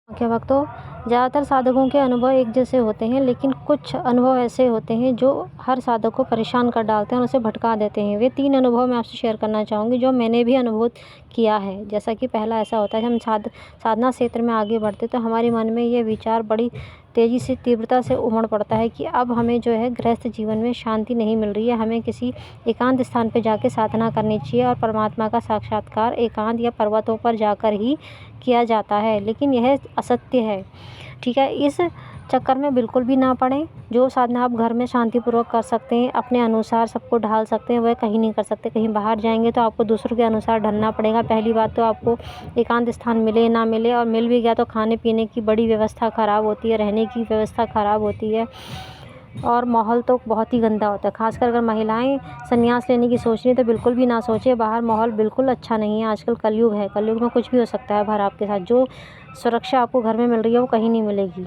क्या वक्तों ज़्यादातर साधकों के अनुभव एक जैसे होते हैं, लेकिन कुछ अनुभव ऐसे होते हैं जो हर साधक को परेशान कर डालते हैं और उसे भटका देते हैं। वे 3 अनुभव मैं आपसे शेयर करना चाहूँगी जो मैंने भी अनुभव किया है। जैसा कि पहला ऐसा होता है, हम साधना क्षेत्र में आगे बढ़ते तो हमारे मन में ये विचार बड़ी तेज़ी से, तीव्रता से उमड़ पड़ता है कि अब हमें जो है गृहस्थ जीवन में शांति नहीं मिल रही है, हमें किसी एकांत स्थान पे जाके साधना करनी चाहिए और परमात्मा का साक्षात्कार एकांत या पर्वतों पर जाकर ही किया जाता है। लेकिन यह असत्य है, ठीक है? इस चक्कर में बिल्कुल भी ना पड़ें। जो साधना आप घर में शांतिपूर्वक कर सकते हैं, अपने अनुसार सबको ढाल सकते हैं, वह कहीं नहीं कर सकते। कहीं बाहर जाएँगे तो आपको दूसरों के अनुसार ढलना पड़ेगा। पहली बात तो आपको एकांत स्थान मिले ना मिले, और मिल भी गया तो खाने-पीने की बड़ी व्यवस्था ख़राब होती है, रहने की व्यवस्था ख़राब होती है और माहौल तो बहुत ही गंदा होता है। ख़ासकर अगर महिलाएँ संन्यास लेने की सोच रही हैं तो बिल्कुल भी ना सोचें। बाहर माहौल बिल्कुल अच्छा नहीं है। आजकल कलयुग है, कलयुग में कुछ भी हो सकता है बाहर आपके साथ। जो सुरक्षा आपको घर में मिल रही है वो कहीं नहीं मिलेगी।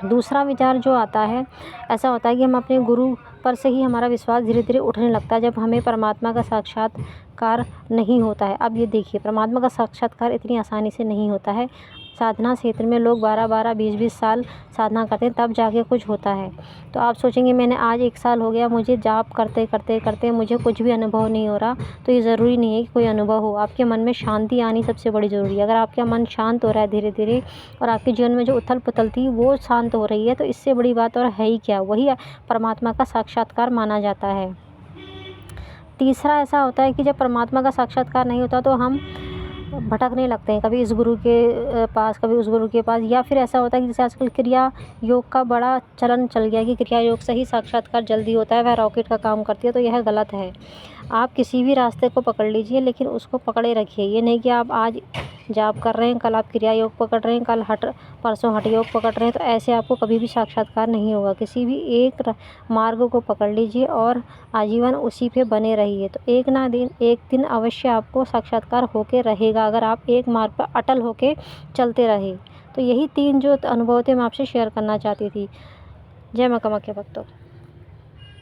दूसरा विचार जो आता है, ऐसा होता है कि हम अपने गुरु पर से ही हमारा विश्वास धीरे-धीरे उठने लगता है जब हमें परमात्मा का साक्षात्कार नहीं होता है। अब ये देखिए, परमात्मा का साक्षात्कार इतनी आसानी से नहीं होता है। साधना क्षेत्र में लोग 12-12, 20-20 साल साधना करते हैं, तब जाके कुछ होता है। तो आप सोचेंगे मैंने आज 1 साल हो गया, मुझे जाप करते मुझे कुछ भी अनुभव नहीं हो रहा, तो ये ज़रूरी नहीं है कि कोई अनुभव हो। आपके मन में शांति आनी सबसे बड़ी ज़रूरी है। अगर आपका मन शांत हो रहा है धीरे-धीरे और आपके जीवन में जो उथल-पुथल थी वो शांत हो रही है, तो इससे बड़ी बात और है ही क्या? वही परमात्मा का साक्षात्कार माना जाता है। तीसरा ऐसा होता है कि जब परमात्मा का साक्षात्कार नहीं होता तो हम भटकने लगते हैं, कभी इस गुरु के पास, कभी उस गुरु के पास, या फिर ऐसा होता है कि जैसे आजकल क्रिया योग का बड़ा चलन चल गया कि क्रिया योग से ही साक्षात्कार जल्दी होता है, वह रॉकेट का काम करती है, तो यह गलत है। आप किसी भी रास्ते को पकड़ लीजिए, लेकिन उसको पकड़े रखिए। ये नहीं कि आप आज जाप कर रहे हैं, कल आप क्रिया योग पकड़ रहे हैं, परसों हठ योग पकड़ रहे हैं, तो ऐसे आपको कभी भी साक्षात्कार नहीं होगा। किसी भी एक मार्ग को पकड़ लीजिए और आजीवन उसी पे बने रहिए, तो एक दिन अवश्य आपको साक्षात्कार होके रहेगा, अगर आप एक मार्ग पर अटल होके चलते रहे। तो यही 3 जो अनुभव थे मैं आपसे शेयर करना चाहती थी। जय माँ कामाख्या भक्तों।